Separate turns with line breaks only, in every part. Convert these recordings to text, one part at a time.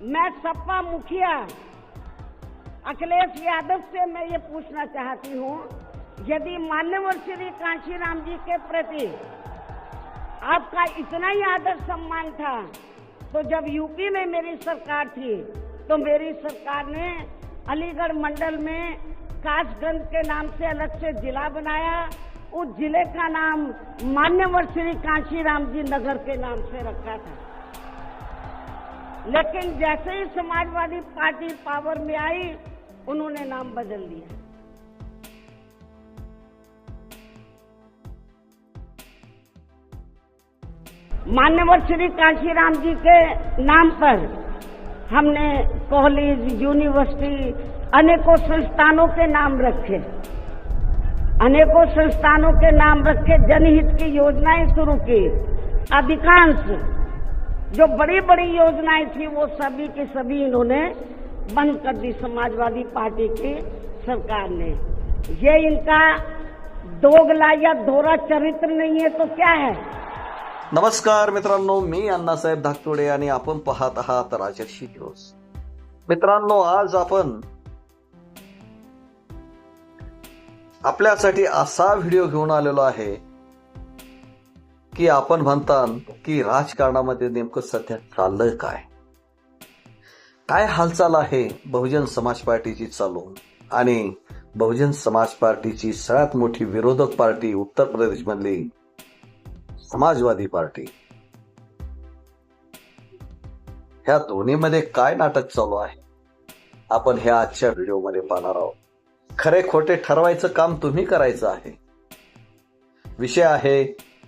मैं सपा मुखिया अखिलेश यादव से मैं ये पूछना चाहती हूँ, यदि माननीय श्री कांशीराम जी के प्रति आपका इतना ही आदर सम्मान था, तो जब यूपी में मेरी सरकार थी तो मेरी सरकार ने अलीगढ़ मंडल में कासगंज के नाम से अलग से जिला बनाया। उस जिले का नाम माननीय श्री कांशीराम जी नगर के नाम से रखा था। लेकिन जैसे ही समाजवादी पार्टी पावर में आई, उन्होंने नाम बदल दिया। माननीय श्री कांशीराम जी के नाम पर हमने कॉलेज, यूनिवर्सिटी, अनेकों संस्थानों के नाम रखे, अनेकों संस्थानों के नाम रखे, जनहित की योजनाएं शुरू की। अधिकांश जो बड़ी बड़ी योजनाएं थी वो सभी की सभी इन्होंने बंद कर दी समाजवादी पार्टी की सरकार ने। ये इनका दोगला या दोहरा चरित्र नहीं है तो क्या है?
नमस्कार मित्रांनो, मी अण्णासाहेब धाकतोडे आणि आपण पाहत आहात राजर्षी न्यूज। मित्रांनो, आज आपण आपल्यासाठी असा व्हिडिओ घेऊन आलेलो आहे की आपण म्हणता की राजकारणामध्ये नेमकं सध्या चाललंय काय, काय हालचाल आहे बहुजन समाज पार्टीची चालू। आणि बहुजन समाज पार्टीची सगळ्यात मोठी विरोधक पार्टी उत्तर प्रदेश मधली समाजवादी पार्टी, ह्या दोन्हीमध्ये काय नाटक चालू आहे आपण ह्या आजच्या व्हिडिओमध्ये पाहणार आहोत। खरे खोटे ठरवायचं काम तुम्ही करायचं आहे। विषय आहे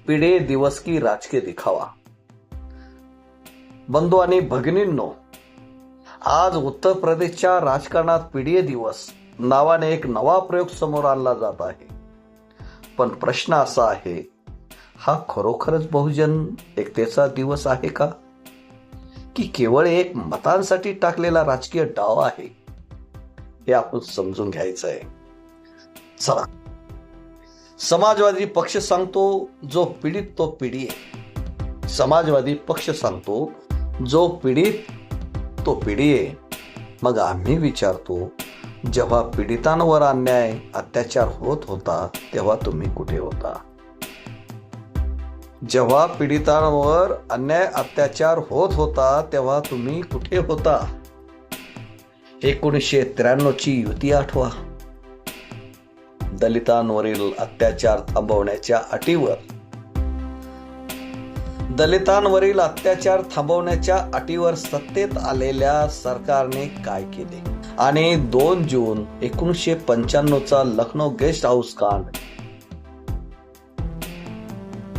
पिढे दिवस की राजकीय दिखावा। बंधू आणि भगिनींनो, आज उत्तर प्रदेशच्या राजकारणात पिढे दिवस नावाने एक नवा प्रयोग समोर आणला जात आहे। पण प्रश्न असा आहे, हा खरोखरच बहुजन एकतेचा दिवस आहे का, की केवळ एक मतांसाठी टाकलेला राजकीय डाव आहे? हे आपण समजून घ्यायचं आहे। चला, समाजवादी पक्ष सांगतो जो पीडित तो पिढी आहे। समाजवादी पक्ष सांगतो जो पीडित तो पिढी आहे। मग आम्ही विचारतो, जेव्हा पीडितांवर अन्याय अत्याचार होत होता तेव्हा तुम्ही कुठे होता? जेव्हा पीडितांवर अन्याय अत्याचार होत होता तेव्हा तुम्ही कुठे होता? 1993 ची युती आठवा। दलितांवरील अत्याचार थांबवण्याच्या अटीवर सत्तेत आलेल्या सरकारने काय केले? आणि 2 जून 1995 लखनौ गेस्ट हाऊस कांड,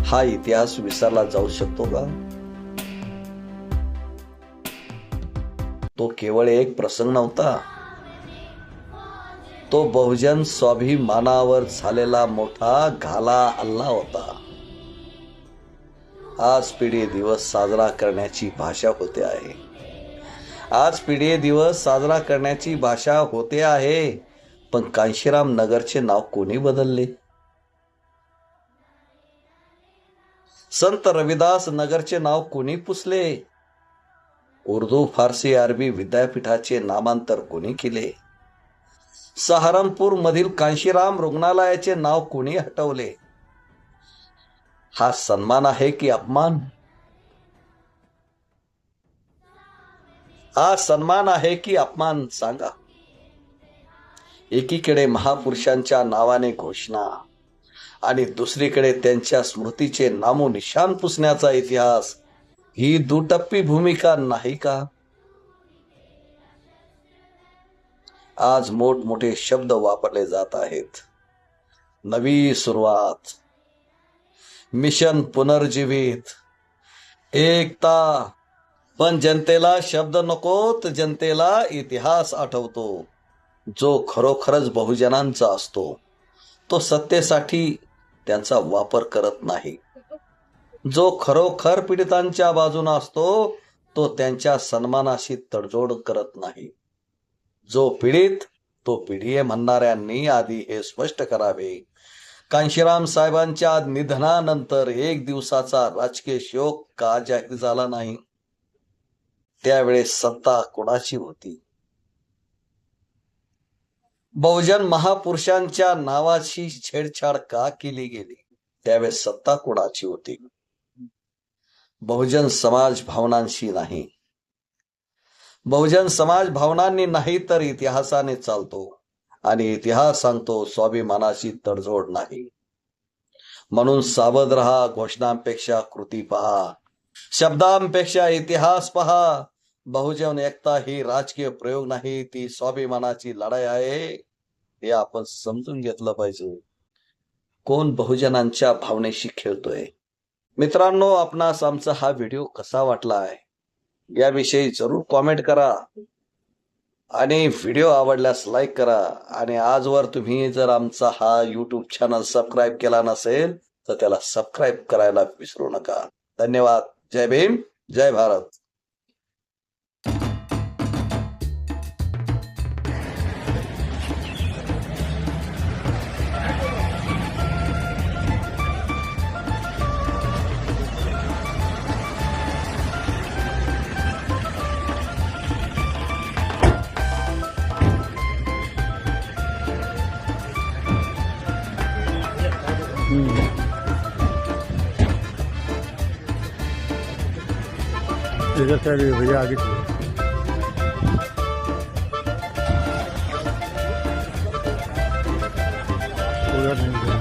हा इतिहास विसरला जाऊ शकतो का? तो केवळ एक प्रसंग नव्हता, तो बहुजन स्वाभिमानावर झालेला मोठा घाला हल्ला होता। आज पिढी दिवस साजरा करण्याची भाषा होते आहे। आज पिढी दिवस साजरा करण्याची भाषा होते आहे, पण कांशीराम नगरचे नाव कोणी बदलले? संत रविदास नगरचे नाव कोणी पुसले? उर्दू, फारसी, अरबी विद्यापीठाचे नामांतर कोणी केले? सहारनपूर मधील कांशीराम रुग्णालयाचे नाव कोणी हटवले? हा सन्मान आहे की अपमान? हा सन्मान आहे की अपमान सांगा। एकीकडे महापुरुषांच्या नावाने घोषणा आणि दुसरीकडे त्यांच्या स्मृतीचे नामोनिशान पुसण्याचा इतिहास, ही दुटप्पी भूमिका नाही का? आज मोठमोठे शब्द वापरले जात आहेत। नवी सुरुवात, मिशन पुनर्जीवित, एकता, पण जनतेला शब्द नकोत, जनतेला इतिहास आठवतो। जो खरोखरच बहुजनांचा असतो तो सत्तेसाठी त्यांचा वापर करत नाही। जो खरोखर पीडितांच्या बाजूने असतो तो त्यांच्या सन्मानाशी तडजोड करत नाही। जो पीडित तो पिढी म्हणणाऱ्यांनी आधी हे स्पष्ट करावे, कांशीराम साहेबांच्या निधनानंतर 1 दिवसाचा राजकीय शोक का जाहीर झाला नाही? त्यावेळेस सत्ता कोणाची होती? बहुजन महापुरुषांच्या नावाची छेडछाड का केली गेली? त्यावेळेस सत्ता कोणाची होती? बहुजन समाज भावनांशी नाही. बहुजन समाज भावनांनी नाही तर इतिहासाने चालतो आणि इतिहास सांगतो स्वाभिमानाची तडजोड नाही. म्हणून सावध रहा. घोषणांपेक्षा कृती पहा, शब्दांपेक्षा इतिहास पहा. बहुजन एकता ही राजकीय प्रयोग नाही, ती स्वाभिमानाची लढाई आहे. हे आपण समजून घेतलं पाहिजे. कोण बहुजनांच्या भावनेशी खेळतोय? मित्रांनो, आपणास आमचा हा व्हिडिओ कसा वाटला आहे याविषयी जरूर कॉमेंट करा आणि व्हिडिओ आवडल्यास लाईक करा. आणि आजवर तुम्ही जर आमचा हा यूट्यूब चॅनल सबस्क्राईब केला नसेल तर त्याला सबस्क्राईब करायला विसरू नका. धन्यवाद. जय भीम, जय भारत.
इधर साइड भी भैया आगे चलो। उधर नहीं